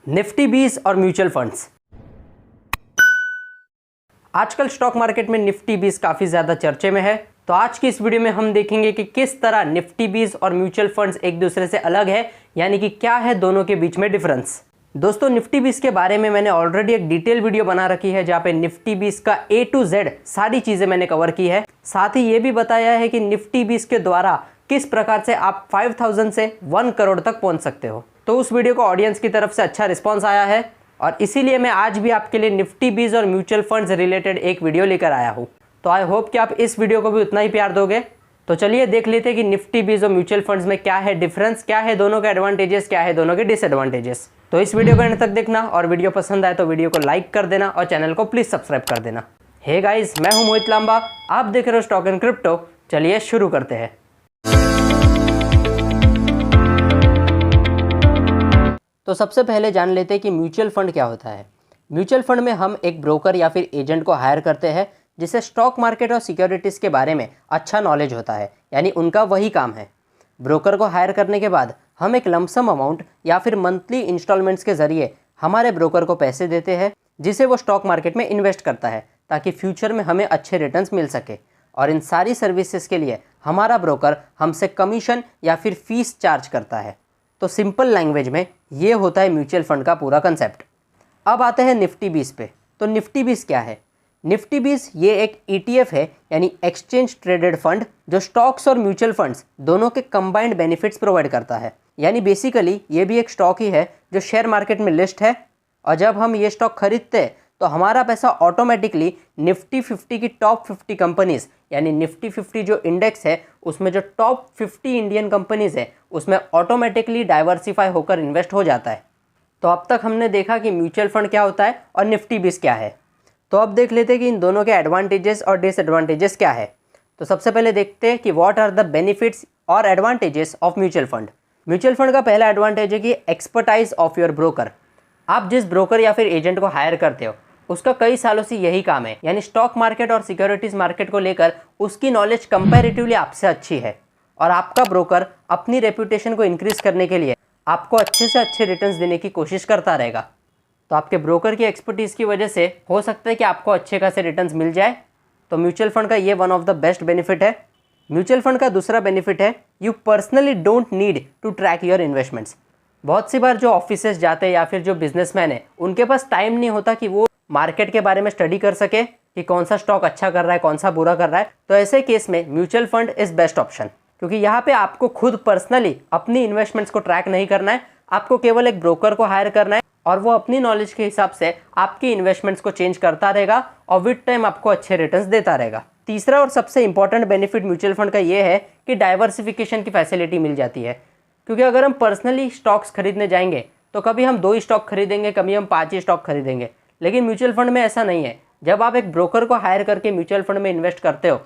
Nifty 20 और mutual funds. आजकल stock market में निफ्टी 20 काफ़ी ज़्यादा चर्चे में है। तो आज की इस वीडियो में हम देखेंगे कि किस तरह निफ्टी 20 और म्यूचुअल फंड्स एक दूसरे से अलग है, यानी कि क्या है दोनों के बीच में डिफरेंस। दोस्तों, निफ्टी 20 के बारे में मैंने ऑलरेडी एक डिटेल वीडियो बना रखी है जहाँ पे निफ्टी 20 का A to Z सारी चीज़ें मैंने कवर की है। साथ ही ये भी बताया है कि निफ्टी 20 के द्वारा किस प्रकार से आप 5000 से 1 करोड़ तक पहुँच सकते हो। तो उस वीडियो को ऑडियंस की तरफ से अच्छा रिस्पॉन्स आया है और इसीलिए मैं आज भी आपके लिए निफ्टी 20 और म्यूचुअल फंड्स रिलेटेड एक वीडियो लेकर आया हूँ। तो आई होप कि आप इस वीडियो को भी उतना ही प्यार दोगे। तो चलिए देख लेते हैं कि निफ्टी 20 और म्यूचुअल फंड्स में क्या है डिफरेंस, क्या है दोनों के एडवांटेजेस, क्या है दोनों के डिसएडवांटेजेस। तो इस वीडियो को अंत तक देखना और वीडियो पसंद आए तो वीडियो को लाइक कर देना और चैनल को प्लीज सब्सक्राइब कर देना। हे गाइस, मैं हूं मोहित लांबा, आप देख रहे हो स्टॉक एंड क्रिप्टो। चलिए शुरू करते हैं। तो सबसे पहले जान लेते हैं कि म्यूचुअल फंड क्या होता है। म्यूचुअल फंड में हम एक ब्रोकर या फिर एजेंट को हायर करते हैं जिसे स्टॉक मार्केट और सिक्योरिटीज़ के बारे में अच्छा नॉलेज होता है, यानी उनका वही काम है। ब्रोकर को हायर करने के बाद हम एक लमसम अमाउंट या फिर मंथली इंस्टॉलमेंट्स के ज़रिए हमारे ब्रोकर को पैसे देते हैं जिसे वो स्टॉक मार्केट में इन्वेस्ट करता है ताकि फ्यूचर में हमें अच्छे रिटर्न्स मिल सके। और इन सारी सर्विसेज के लिए हमारा ब्रोकर हमसे कमीशन या फिर फीस चार्ज करता है। तो सिंपल लैंग्वेज में ये होता है म्यूचुअल फंड का पूरा कंसेप्ट। अब आते हैं निफ्टी 20 पे। तो निफ्टी 20 क्या है? निफ्टी 20 ये एक ETF है, यानी एक्सचेंज ट्रेडेड फंड, जो स्टॉक्स और म्यूचुअल फंड्स दोनों के कंबाइंड बेनिफिट्स प्रोवाइड करता है। यानी बेसिकली ये भी एक स्टॉक ही है जो शेयर मार्केट में लिस्ट है और जब हम ये स्टॉक खरीदते हैं तो हमारा पैसा ऑटोमेटिकली निफ्टी 50 की टॉप 50 कंपनीज, यानी निफ्टी 50 जो इंडेक्स है उसमें जो टॉप 50 इंडियन कंपनीज है उसमें ऑटोमेटिकली डाइवर्सिफाई होकर इन्वेस्ट हो जाता है। तो अब तक हमने देखा कि म्यूचुअल फंड क्या होता है और निफ्टी 20 क्या है। तो अब देख लेते हैं कि इन दोनों के एडवांटेजेस और डिसएडवांटेजेस क्या है। तो सबसे पहले देखते हैं कि व्हाट आर द बेनिफिट्स और advantages of mutual fund. Mutual fund का पहला एडवांटेज है कि एक्सपर्टाइज ऑफ योर ब्रोकर। आप जिस ब्रोकर या फिर एजेंट को हायर करते हो उसका कई सालों से यही काम है, यानी स्टॉक मार्केट और सिक्योरिटीज मार्केट को लेकर उसकी नॉलेज कंपैरेटिवली आपसे अच्छी है और आपका ब्रोकर अपनी रेपुटेशन को इंक्रीज करने के लिए आपको अच्छे से अच्छे रिटर्न्स देने की कोशिश करता रहेगा। तो आपके ब्रोकर की एक्सपर्टीज़ की वजह से हो सकता है कि आपको अच्छे खासे रिटर्न्स मिल जाए। तो म्यूचुअल फंड का ये one of the best benefit है। म्यूचुअल फंड का दूसरा बेनिफिट है you personally don't need to track your investments. बहुत सी बार जो ऑफिसेज जाते हैं या फिर जो बिजनेसमैन है उनके पास टाइम नहीं होता कि वो मार्केट के बारे में स्टडी कर सके कि कौन सा स्टॉक अच्छा कर रहा है, कौन सा बुरा कर रहा है। तो ऐसे केस में mutual fund is best option, क्योंकि यहाँ पे आपको खुद पर्सनली अपनी इन्वेस्टमेंट्स को ट्रैक नहीं करना है, आपको केवल एक ब्रोकर को हायर करना है और वो अपनी नॉलेज के हिसाब से आपकी इन्वेस्टमेंट्स को चेंज करता रहेगा और विद टाइम आपको अच्छे रिटर्न्स देता रहेगा। तीसरा और सबसे इंपॉर्टेंट बेनिफिट म्यूचुअल फंड का ये है कि डाइवर्सिफिकेशन की फैसिलिटी मिल जाती है। क्योंकि अगर हम पर्सनली स्टॉक्स खरीदने जाएंगे तो कभी हम 2 ही स्टॉक खरीदेंगे, कभी हम 5 ही स्टॉक खरीदेंगे, लेकिन म्यूचुअल फंड में ऐसा नहीं है। जब आप एक ब्रोकर को हायर करके म्यूचुअल फंड में इन्वेस्ट करते हो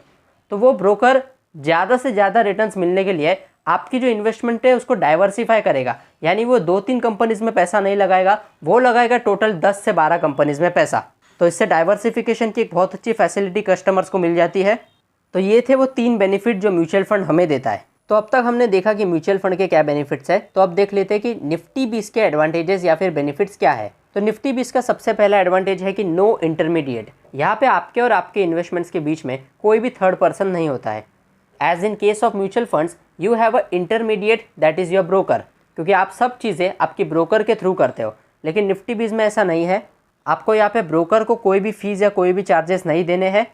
तो वो ब्रोकर ज़्यादा से ज़्यादा रिटर्न्स मिलने के लिए आपकी जो इन्वेस्टमेंट है उसको डाइवर्सिफाई करेगा, यानी वो 2-3 कंपनीज में पैसा नहीं लगाएगा, वो लगाएगा टोटल 10 से 12 कंपनीज में पैसा। तो इससे डाइवर्सिफिकेशन की एक बहुत अच्छी फैसिलिटी कस्टमर्स को मिल जाती है। तो ये थे वो 3 बेनिफिट जो म्यूचुअल फंड हमें देता है। तो अब तक हमने देखा कि म्यूचुअल फंड के क्या बेनिफिट्स है। तो अब देख लेते हैं कि निफ्टी 20 के एडवांटेजेस या फिर बेनिफिट्स क्या है। तो निफ्टी 20 का सबसे पहला एडवांटेज है कि नो इंटरमीडिएट। यहाँ पे आपके और आपके इन्वेस्टमेंट्स के बीच में कोई भी थर्ड पर्सन नहीं होता है। As in case of mutual funds you have a intermediate that is your broker, क्योंकि आप सब चीज़ें आपकी ब्रोकर के थ्रू करते हो। लेकिन निफ्टी 20 में ऐसा नहीं है। आपको यहाँ पे ब्रोकर को कोई भी फीस या कोई भी चार्जेस नहीं देने हैं।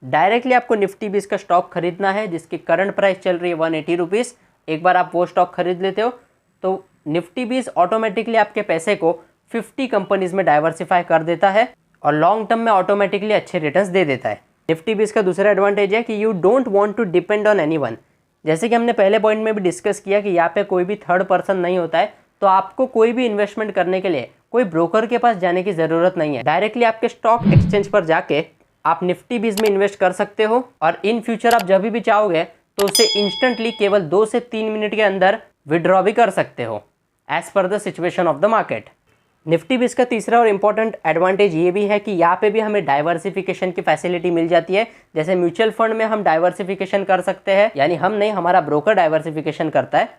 डायरेक्टली आपको निफ्टी 20 का स्टॉक खरीदना है जिसकी करंट प्राइस चल रही है 180 रुपीज़। एक बार आप वो स्टॉक खरीद लेते हो तो निफ्टी 20 ऑटोमेटिकली आपके पैसे को 50 कंपनीज में डाइवर्सिफाई कर देता है और लॉन्ग टर्म में ऑटोमेटिकली अच्छे रिटर्न्स दे देता है। निफ्टी 20 का दूसरा एडवांटेज है कि you don't want to depend on anyone. जैसे कि हमने पहले पॉइंट में भी डिस्कस किया कि यहाँ पे कोई भी थर्ड पर्सन नहीं होता है, तो आपको कोई भी इन्वेस्टमेंट करने के लिए कोई ब्रोकर के पास जाने की ज़रूरत नहीं है। डायरेक्टली आपके स्टॉक एक्सचेंज पर जाके आप निफ्टी 20 में इन्वेस्ट कर सकते हो और इन फ्यूचर आप जब भी चाहोगे तो उसे इंस्टेंटली केवल 2 से 3 मिनट के अंदर विड्रॉ भी कर सकते हो as per the situation of the market. Nifty 20 का तीसरा और इम्पॉर्टेंट एडवांटेज ये भी है कि यहाँ पे भी हमें डाइवर्सिफिकेशन की फैसिलिटी मिल जाती है। जैसे म्यूचुअल फंड में हम डाइवर्सिफिकेशन कर सकते हैं, यानी हम नहीं, हमारा ब्रोकर डाइवर्सिफिकेशन करता है।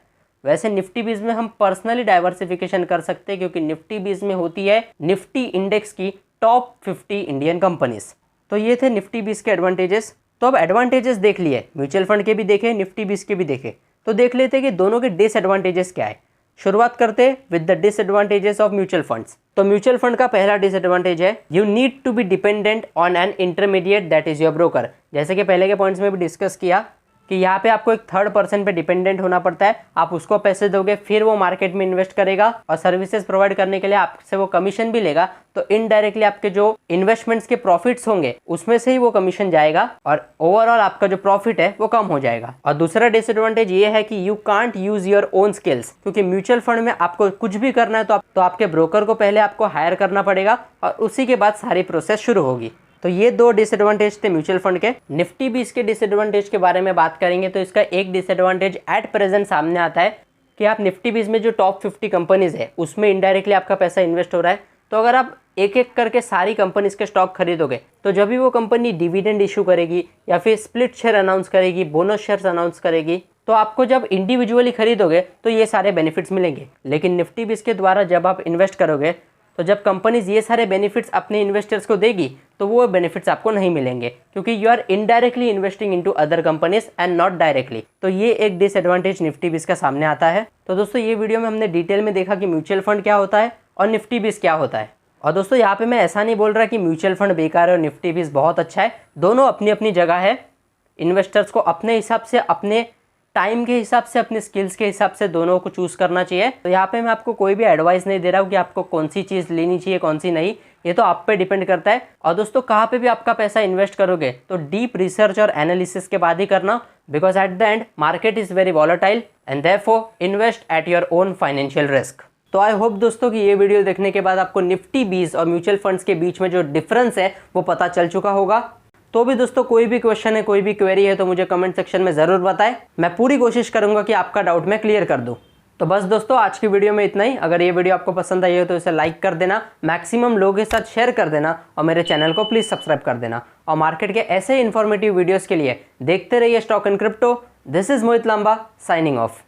वैसे निफ्टी बीज में हम पर्सनली डाइवर्सिफिकेशन कर सकते हैं, क्योंकि निफ्टी बीज में होती है निफ्टी इंडेक्स की टॉप 50 इंडियन कंपनीज। तो ये थे निफ्टी बीज के एडवांटेजेस। तो अब एडवांटेजेस देख लिए, म्यूचुअल फंड के भी देखे, निफ्टी बीज के भी देखे, तो देख लेते हैं कि दोनों के डिसएडवांटेजेस क्या है। शुरुआत करते हैं with the disadvantages of mutual funds. तो म्यूचुअल फंड का पहला डिसएडवांटेज है you need to be dependent on an intermediate that is your broker. जैसे कि पहले के पॉइंट्स में भी डिस्कस किया कि यहाँ पे आपको एक थर्ड पर्सन पे डिपेंडेंट होना पड़ता है। आप उसको पैसे दोगे, फिर वो मार्केट में इन्वेस्ट करेगा और सर्विसेज प्रोवाइड करने के लिए आपसे वो कमीशन भी लेगा। तो इनडायरेक्टली आपके जो इन्वेस्टमेंट्स के प्रॉफिट्स होंगे उसमें से ही वो कमीशन जाएगा और ओवरऑल आपका जो प्रॉफिट है वो कम हो जाएगा। और दूसरा डिसएडवांटेज ये है कि you can't use your own skills, क्योंकि म्यूचुअल फंड में आपको कुछ भी करना है तो आपके ब्रोकर को पहले आपको हायर करना पड़ेगा और उसी के बाद सारी प्रोसेस शुरू होगी। तो ये दो डिसएडवांटेज थे म्यूचुअल फंड के। निफ्टी भी इसके डिसएडवांटेज के बारे में बात करेंगे तो इसका एक डिसएडवांटेज एट प्रेजेंट सामने आता है कि आप निफ्टी बीज में जो टॉप 50 कंपनीज है उसमें इनडायरेक्टली आपका पैसा इन्वेस्ट हो रहा है। तो अगर आप एक एक करके सारी कंपनीज के स्टॉक खरीदोगे तो जब भी वो कंपनी डिविडेंड इशू करेगी या फिर स्प्लिट शेयर अनाउंस करेगी, बोनस शेयर्स अनाउंस करेगी, तो आपको जब इंडिविजुअली खरीदोगे तो ये सारे बेनिफिट्स मिलेंगे। लेकिन निफ्टी बीज के द्वारा जब आप इन्वेस्ट करोगे तो जब कंपनीज ये सारे बेनिफिट्स अपने इन्वेस्टर्स को देगी तो वो बेनिफिट्स आपको नहीं मिलेंगे, क्योंकि you are indirectly investing into other companies and not directly. तो ये एक डिसएडवांटेज निफ्टी बीज का सामने आता है। तो दोस्तों ये वीडियो में हमने डिटेल में देखा कि म्यूचुअल फंड क्या होता है और निफ्टी बीज क्या होता है। और दोस्तों यहाँ पे मैं ऐसा नहीं बोल रहा कि म्यूचुअल फंड बेकार है और निफ्टी बीज बहुत अच्छा है, दोनों अपनी अपनी जगह है। इन्वेस्टर्स को अपने हिसाब से, अपने टाइम के हिसाब से, अपने स्किल्स के हिसाब से दोनों को चूज करना चाहिए। तो यहाँ पे मैं आपको कोई भी एडवाइस नहीं दे रहा हूँ कि आपको कौन सी चीज़ लेनी चाहिए कौन सी नहीं, ये तो आप पे डिपेंड करता है। और दोस्तों कहाँ पे भी आपका पैसा इन्वेस्ट करोगे तो डीप रिसर्च और एनालिसिस के बाद ही करना, because at the end market is very volatile and therefore invest at your own financial risk. तो आई होप दोस्तों कि ये वीडियो देखने के बाद आपको निफ्टी बीज और म्यूचुअल फंड्स के बीच में जो डिफरेंस है वो पता चल चुका होगा। तो भी दोस्तों कोई भी क्वेश्चन है, कोई भी क्वेरी है तो मुझे कमेंट सेक्शन में ज़रूर बताएं, मैं पूरी कोशिश करूंगा कि आपका डाउट मैं क्लियर कर दूं। तो बस दोस्तों आज की वीडियो में इतना ही। अगर ये वीडियो आपको पसंद आई हो तो इसे लाइक कर देना, मैक्सिमम लोगों के साथ शेयर कर देना और मेरे चैनल को प्लीज़ सब्सक्राइब कर देना। और मार्केट के ऐसे इन्फॉर्मेटिव वीडियोज़ के लिए देखते रहिए stock and crypto. This is Mohit Lamba signing of.